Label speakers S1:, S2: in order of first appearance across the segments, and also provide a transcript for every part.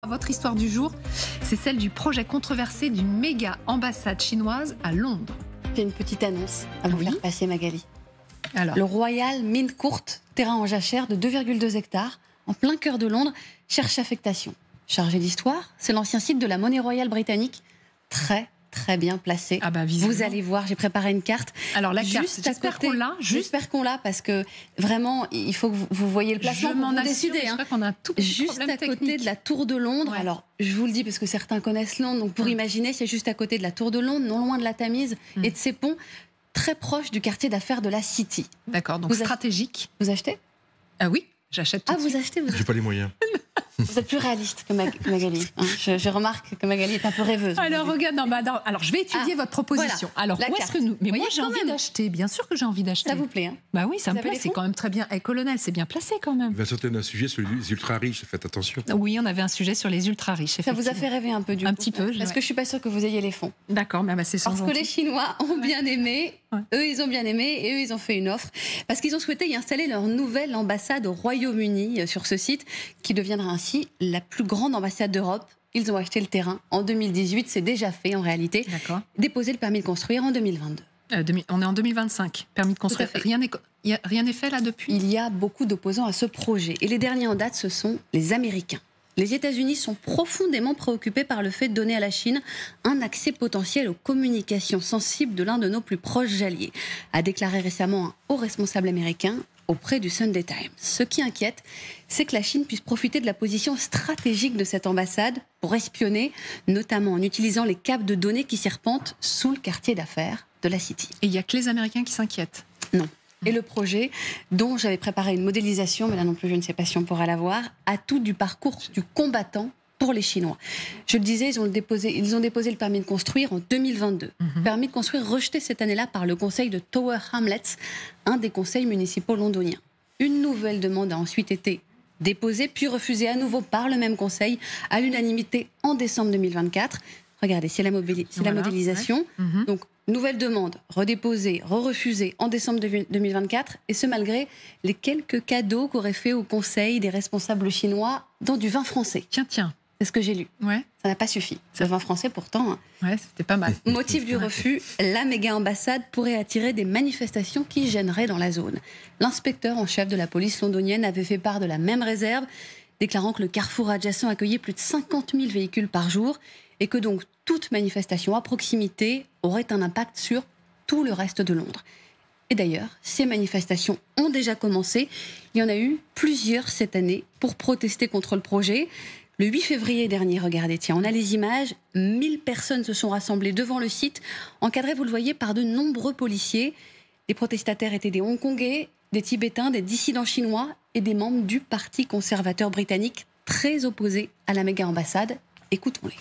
S1: Votre histoire du jour, c'est celle du projet controversé d'une méga ambassade chinoise à Londres.
S2: J'ai une petite annonce à vous faire passer, Magali.
S1: Alors.
S2: Le Royal Mint Court, terrain en jachère de 2,2 hectares, en plein cœur de Londres, cherche affectation. Chargé d'histoire, c'est l'ancien site de la monnaie royale britannique. Très bien placé.
S1: Ah bah,
S2: vous allez voir, j'ai préparé une carte.
S1: Alors la carte, j'espère qu'on l'a.
S2: J'espère qu'on l'a parce que vraiment, il faut que vous voyez le placement pour vous décider.
S1: Je crois qu'on a un tout petit
S2: juste à
S1: technique.
S2: côté de la Tour de Londres.
S1: Ouais.
S2: Alors, je vous le dis parce que certains connaissent Londres. Donc, pour imaginer, c'est juste à côté de la Tour de Londres, non loin de la Tamise et de ses ponts, très proche du quartier d'affaires de la City.
S1: D'accord, donc stratégique.
S2: Vous achetez ?
S1: Ah oui, j'achète tout de suite.
S2: Vous achetez
S3: J'ai pas les moyens.
S2: Vous êtes plus réaliste que Magali. Hein. Je remarque que Magali est un peu rêveuse.
S1: Alors regarde, alors je vais étudier votre proposition.
S2: Voilà,
S1: alors où est-ce que nous ? Mais moi j'ai envie d'acheter. Bien sûr que j'ai envie d'acheter.
S2: Ça vous plaît, hein ?
S1: Bah oui, ça me plaît. C'est quand même très bien. Et colonel, c'est bien placé quand même.
S3: Il va sauter d'un sujet sur les ultra riches. Faites attention.
S1: Oui, on avait un sujet sur les ultra riches.
S2: Ça vous a fait rêver un peu du coup ?
S1: Un petit peu.
S2: Parce que je suis pas sûre que vous ayez les fonds.
S1: D'accord, mais c'est sans
S2: Parce que les Chinois ont bien aimé. Ouais. Eux, ils ont bien aimé et eux, ils ont fait une offre parce qu'ils ont souhaité y installer leur nouvelle ambassade au Royaume-Uni sur ce site qui deviendra ainsi la plus grande ambassade d'Europe. Ils ont acheté le terrain en 2018, c'est déjà fait en réalité.
S1: D'accord.
S2: Déposé le permis de construire en 2022.
S1: On est en 2025, permis de construire. Rien n'est fait là depuis ?
S2: Il y a beaucoup d'opposants à ce projet et les derniers en date, ce sont les Américains. Les États-Unis sont profondément préoccupés par le fait de donner à la Chine un accès potentiel aux communications sensibles de l'un de nos plus proches alliés, a déclaré récemment un haut responsable américain auprès du Sunday Times. Ce qui inquiète, c'est que la Chine puisse profiter de la position stratégique de cette ambassade pour espionner, notamment en utilisant les câbles de données qui serpentent sous le quartier d'affaires de la City.
S1: Et il n'y a que les Américains qui s'inquiètent ?
S2: Non. Et le projet, dont j'avais préparé une modélisation, mais là non plus je ne sais pas si on pourra la voir, a tout du parcours du combattant pour les Chinois. Je le disais, ils ont déposé le permis de construire en 2022. Permis de construire rejeté cette année-là par le conseil de Tower Hamlets, un des conseils municipaux londoniens. Une nouvelle demande a ensuite été déposée, puis refusée à nouveau par le même conseil, à l'unanimité en décembre 2024. Regardez, c'est la modélisation. Ouais. Donc, nouvelle demande, redéposée, refusée en décembre 2024, et ce malgré les quelques cadeaux qu'auraient fait au Conseil des responsables chinois dans du vin français.
S1: Tiens.
S2: C'est ce que j'ai lu.
S1: Ouais.
S2: Ça n'a pas suffi. Le vin français, pourtant.
S1: Ouais, c'était pas mal.
S2: Motif du refus, la méga ambassade pourrait attirer des manifestations qui gêneraient dans la zone. L'inspecteur en chef de la police londonienne avait fait part de la même réserve, déclarant que le carrefour adjacent accueillait plus de 50 000 véhicules par jour et que donc toute manifestation à proximité aurait un impact sur tout le reste de Londres. Et d'ailleurs, ces manifestations ont déjà commencé. Il y en a eu plusieurs cette année pour protester contre le projet. Le 8 février dernier, regardez, on a les images, 1000 personnes se sont rassemblées devant le site, encadrées, vous le voyez, par de nombreux policiers. Les protestataires étaient des Hongkongais, des Tibétains, des dissidents chinois et des membres du Parti conservateur britannique, très opposés à la méga ambassade. Écoutons-les.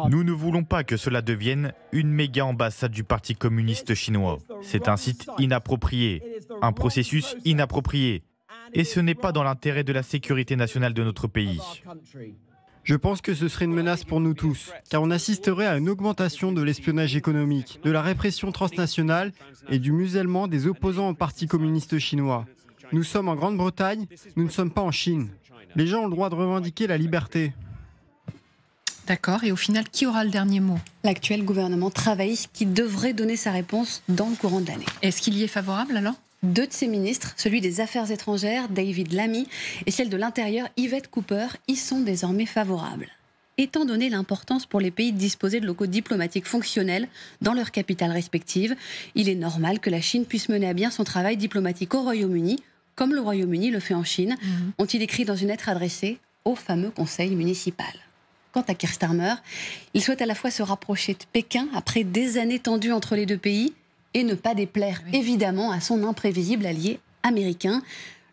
S4: Nous ne voulons pas que cela devienne une méga ambassade du Parti communiste chinois. C'est un site inapproprié, un processus inapproprié. Et ce n'est pas dans l'intérêt de la sécurité nationale de notre pays.
S5: Je pense que ce serait une menace pour nous tous, car on assisterait à une augmentation de l'espionnage économique, de la répression transnationale et du musellement des opposants au Parti communiste chinois. Nous sommes en Grande-Bretagne, nous ne sommes pas en Chine. Les gens ont le droit de revendiquer la liberté.
S1: D'accord, et au final, qui aura le dernier mot ?
S2: L'actuel gouvernement travailliste qui devrait donner sa réponse dans le courant de l'année.
S1: Est-ce qu'il y est favorable alors ?
S2: Deux de ses ministres, celui des Affaires étrangères, David Lammy, et celle de l'Intérieur, Yvette Cooper, y sont désormais favorables. Étant donné l'importance pour les pays de disposer de locaux diplomatiques fonctionnels dans leurs capitales respectives, il est normal que la Chine puisse mener à bien son travail diplomatique au Royaume-Uni, comme le Royaume-Uni le fait en Chine, ont-ils écrit dans une lettre adressée au fameux conseil municipal. Quant à Keir Starmer, il souhaite à la fois se rapprocher de Pékin après des années tendues entre les deux pays et ne pas déplaire évidemment à son imprévisible allié américain.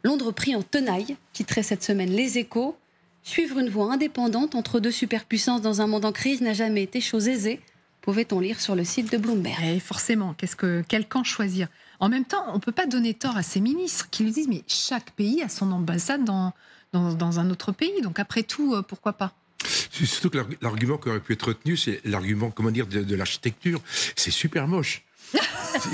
S2: Londres pris en tenaille, titrait cette semaine Les Échos. Suivre une voie indépendante entre deux superpuissances dans un monde en crise n'a jamais été chose aisée, pouvait-on lire sur le site de Bloomberg.
S1: Et forcément, quel camp choisir ? En même temps, on ne peut pas donner tort à ces ministres qui lui disent mais chaque pays a son ambassade dans un autre pays, donc après tout, pourquoi pas ?
S3: C'est surtout que l'argument qui aurait pu être retenu, c'est l'argument, de l'architecture. C'est super moche.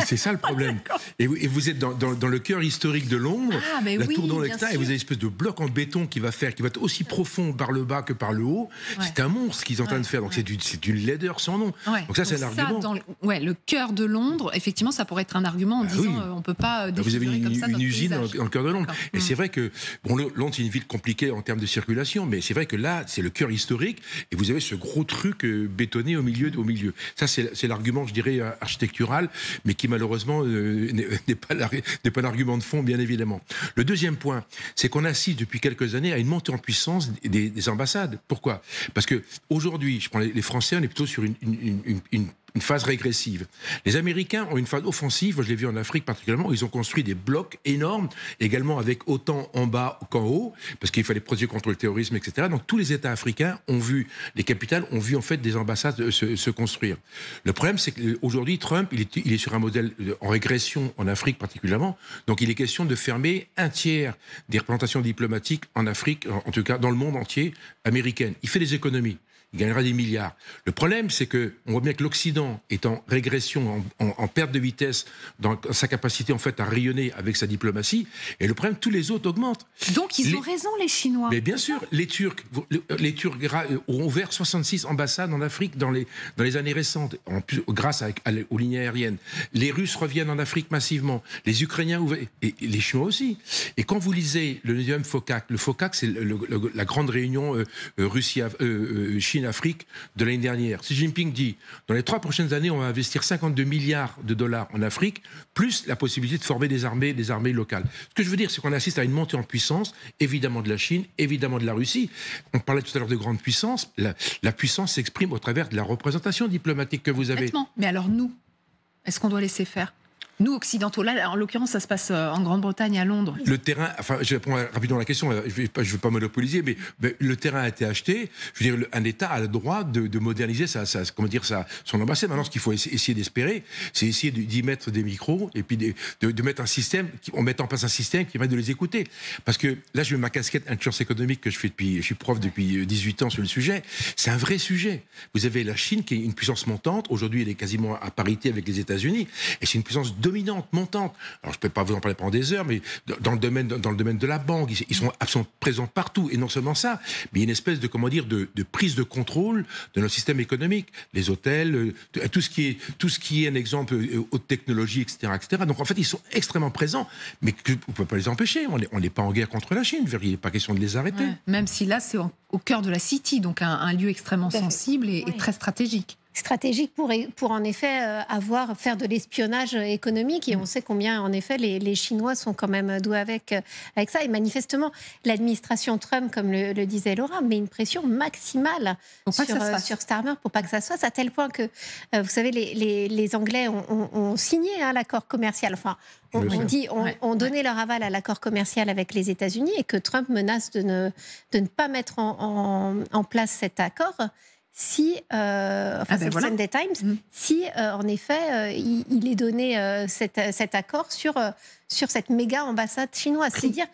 S3: C'est ça le problème. Et vous êtes dans le cœur historique de Londres, la tour dans l'hectare, et vous avez une espèce de bloc en béton qui va être aussi profond par le bas que par le haut. C'est un monstre qu'ils sont en train de faire. Donc c'est une laideur sans nom. Donc ça, c'est un argument.
S1: Le cœur de Londres, effectivement, ça pourrait être un argument en disant on ne peut pas défigurer comme ça.
S3: Vous avez une usine dans le cœur de Londres. Et c'est vrai que Londres, c'est une ville compliquée en termes de circulation, mais c'est vrai que là, c'est le cœur historique, et vous avez ce gros truc bétonné au milieu. Ça, c'est l'argument, je dirais, architectural, mais qui malheureusement n'est pas l'argument de fond, bien évidemment. Le deuxième point, c'est qu'on assiste depuis quelques années à une montée en puissance des ambassades. Pourquoi ? Parce que aujourd'hui, je prends les Français, on est plutôt sur une phase régressive. Les Américains ont une phase offensive, moi je l'ai vu en Afrique particulièrement, où ils ont construit des blocs énormes, également avec autant en bas qu'en haut, parce qu'il fallait protéger contre le terrorisme, etc. Donc tous les États africains ont vu, les capitales ont vu en fait des ambassades se construire. Le problème, c'est qu'aujourd'hui, Trump, il est sur un modèle en régression en Afrique particulièrement, donc il est question de fermer un tiers des représentations diplomatiques en Afrique, en tout cas dans le monde entier, américaine. Il fait des économies. Il gagnera des milliards. Le problème, c'est qu'on voit bien que l'Occident est en régression, en perte de vitesse dans sa capacité en fait à rayonner avec sa diplomatie. Et le problème, tous les autres augmentent.
S1: Donc ils ont raison, les Chinois.
S3: Mais bien sûr, les Turcs ont ouvert 66 ambassades en Afrique dans les années récentes, en plus, grâce aux lignes aériennes. Les Russes reviennent en Afrique massivement. Les Ukrainiens et les Chinois aussi. Et quand vous lisez le 9e FOCAC, le FOCAC, c'est la grande réunion Chine-Afrique de l'année dernière. Xi Jinping dit, dans les 3 prochaines années, on va investir 52 milliards de dollars en Afrique, plus la possibilité de former des armées locales. Ce que je veux dire, c'est qu'on assiste à une montée en puissance, évidemment de la Chine, évidemment de la Russie. On parlait tout à l'heure de grande puissance. La puissance s'exprime au travers de la représentation diplomatique que vous avez.
S1: Complètement. Mais alors nous, est-ce qu'on doit laisser faire ? Nous, occidentaux, là, en l'occurrence, ça se passe en Grande-Bretagne, à Londres.
S3: Le terrain, enfin, je réponds rapidement à la question, je ne veux pas monopoliser, mais le terrain a été acheté. Je veux dire, un État a le droit de moderniser son ambassade. Maintenant, ce qu'il faut essayer d'espérer, c'est essayer d'y mettre des micros et puis de mettre un système, on met en place un système qui permet de les écouter. Parce que là, je mets ma casquette intelligence économique que je suis prof depuis 18 ans sur le sujet. C'est un vrai sujet. Vous avez la Chine qui est une puissance montante. Aujourd'hui, elle est quasiment à parité avec les États-Unis. Et c'est une puissance dominante, montante. Alors, je ne peux pas vous en parler pendant des heures, mais dans le domaine de la banque, ils sont présents partout. Et non seulement ça, mais il y a une espèce de prise de contrôle de notre système économique. Les hôtels, tout ce qui est un exemple, haute technologie, etc., etc. Donc, en fait, ils sont extrêmement présents, mais on ne peut pas les empêcher. On n'est pas en guerre contre la Chine. Il n'est pas question de les arrêter.
S1: Ouais. Même si là, c'est au cœur de la City, donc un lieu extrêmement sensible et très stratégique.
S6: Stratégique pour en effet faire de l'espionnage économique, et on sait combien en effet les Chinois sont quand même doués avec ça, et manifestement l'administration Trump, comme le disait Laura, met une pression maximale sur Starmer pour pas que ça se fasse, à tel point que vous savez les Anglais ont signé l'accord commercial, enfin ont donné leur aval à l'accord commercial avec les États-Unis, et que Trump menace de ne pas mettre en place cet accord si, c'est le Sunday Times, si en effet il est donné cet accord sur cette méga ambassade chinoise. C'est dire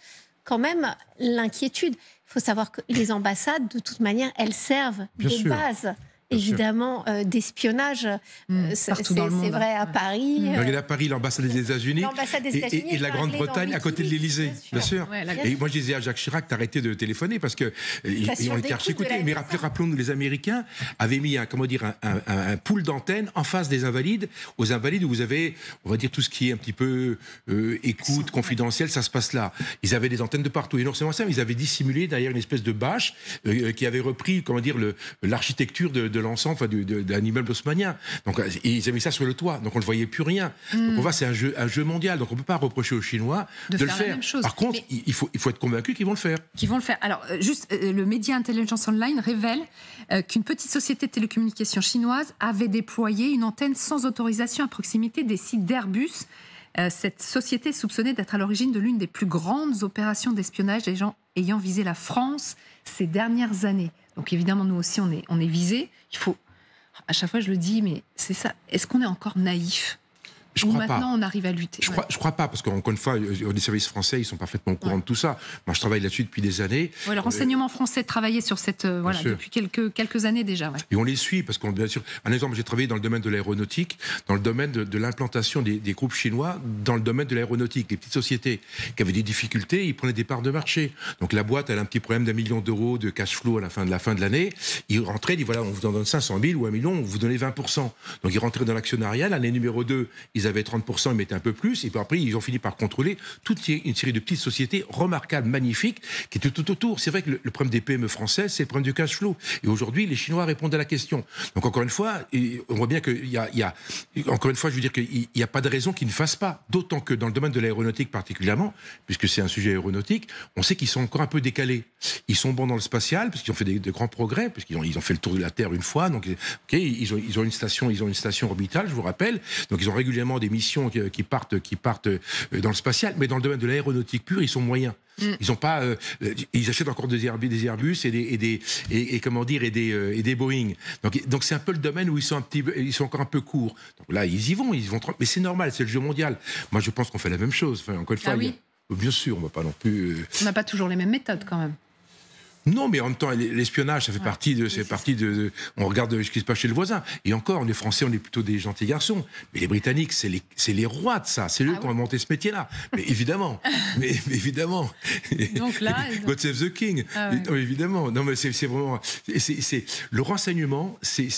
S6: quand même l'inquiétude. Il faut savoir que les ambassades, de toute manière, elles servent de base. Évidemment, d'espionnage, c'est vrai à Paris.
S3: Regardez à Paris, l'ambassade des États-Unis et la Grande-Bretagne à côté de l'Élysée, bien sûr. Et moi, je disais à Jacques Chirac d'arrêter de téléphoner parce que on était archi-écoutés. Mais rappelons-nous, les Américains avaient mis un pool d'antennes en face des Invalides, aux Invalides où vous avez, on va dire, tout ce qui est un petit peu écoute, confidentiel, ça se passe là. Ils avaient des antennes de partout. Et non seulement ça, mais ils avaient dissimulé derrière une espèce de bâche qui avait repris, l'architecture de l'ensemble d'un immeuble haussmannien. Donc ils avaient mis ça sur le toit, donc on ne voyait plus rien. Donc on voit, c'est un jeu mondial, donc on ne peut pas reprocher aux Chinois de le faire. Par contre, il faut être convaincu qu'ils vont le faire.
S1: Alors, juste, le média Intelligence Online révèle qu'une petite société de télécommunications chinoise avait déployé une antenne sans autorisation à proximité des sites d'Airbus. Cette société est soupçonnée d'être à l'origine de l'une des plus grandes opérations d'espionnage ayant visé la France ces dernières années. Donc évidemment, nous aussi, on est visés. Il faut, à chaque fois je le dis, mais c'est ça, est-ce qu'on est encore naïf ?
S3: Je
S1: Ou
S3: crois pas.
S1: maintenant on arrive à lutter.
S3: Je crois pas, parce qu'encore une fois, les services français, ils sont parfaitement au courant de tout ça. Moi, je travaille là-dessus depuis des années.
S1: Ouais, le renseignement français travaillait sur cette depuis quelques années déjà. Ouais.
S3: Et on les suit, parce qu'on bien sûr. Un exemple, j'ai travaillé dans le domaine de l'aéronautique, dans le domaine de l'implantation des groupes chinois, dans le domaine de l'aéronautique. Les petites sociétés qui avaient des difficultés, ils prenaient des parts de marché. Donc la boîte, elle a un petit problème d'1 million d'euros de cash flow à la fin de l'année. Ils rentraient, ils disent voilà, on vous en donne 500 000 ou 1 million, on vous donnez 20%. Donc ils rentraient dans l'actionnariat. L'année numéro 2, ils avaient 30%, ils mettaient un peu plus, et puis après, ils ont fini par contrôler toute une série de petites sociétés remarquables, magnifiques, qui étaient tout autour. C'est vrai que le problème des PME françaises, c'est le problème du cash flow. Et aujourd'hui, les Chinois répondent à la question. Donc, encore une fois, on voit bien qu'il y a encore une fois, je veux dire qu'il n'y a pas de raison qu'ils ne fassent pas. D'autant que dans le domaine de l'aéronautique particulièrement, puisque c'est un sujet aéronautique, on sait qu'ils sont encore un peu décalés. Ils sont bons dans le spatial, parce qu'ils ont fait de grands progrès, parce qu'ils ont fait le tour de la Terre une fois. Donc, ils ont une station orbitale, je vous rappelle. Donc, ils ont régulièrement des missions qui partent dans le spatial, mais dans le domaine de l'aéronautique pure, ils sont moyens. Ils ont pas, ils achètent encore des Airbus et des Boeing. Donc c'est un peu le domaine où ils sont encore un peu courts. Donc là, ils vont, mais c'est normal, c'est le jeu mondial. Moi, je pense qu'on fait la même chose. Enfin, encore une fois, bien sûr, on va pas non plus.
S1: On n'a pas toujours les mêmes méthodes, quand même.
S3: Non, mais en même temps, l'espionnage, ça fait partie de. On regarde ce qui se passe chez le voisin. Et encore, les Français, on est plutôt des gentils garçons. Mais les Britanniques, c'est les rois de ça. C'est eux qui ont inventé ce métier-là. Mais évidemment. mais évidemment.
S1: Donc là.
S3: God save the King. Non, évidemment. Non, mais c'est vraiment. Le renseignement, c'est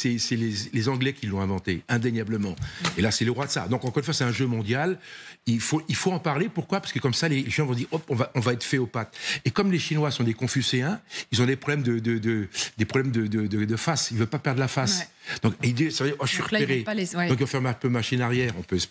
S3: les Anglais qui l'ont inventé, indéniablement. Et là, c'est le roi de ça. Donc, encore une fois, c'est un jeu mondial. Il faut en parler. Pourquoi ? Parce que comme ça, les gens vont dire, hop, on va être fait aux pattes. Et comme les Chinois sont des Confucéens, ils ont des problèmes de face. Ils ne veulent pas perdre la face. Ouais. Donc, ils disent, je suis repéré. Donc, ils vont faire un peu machine arrière, on peut espérer.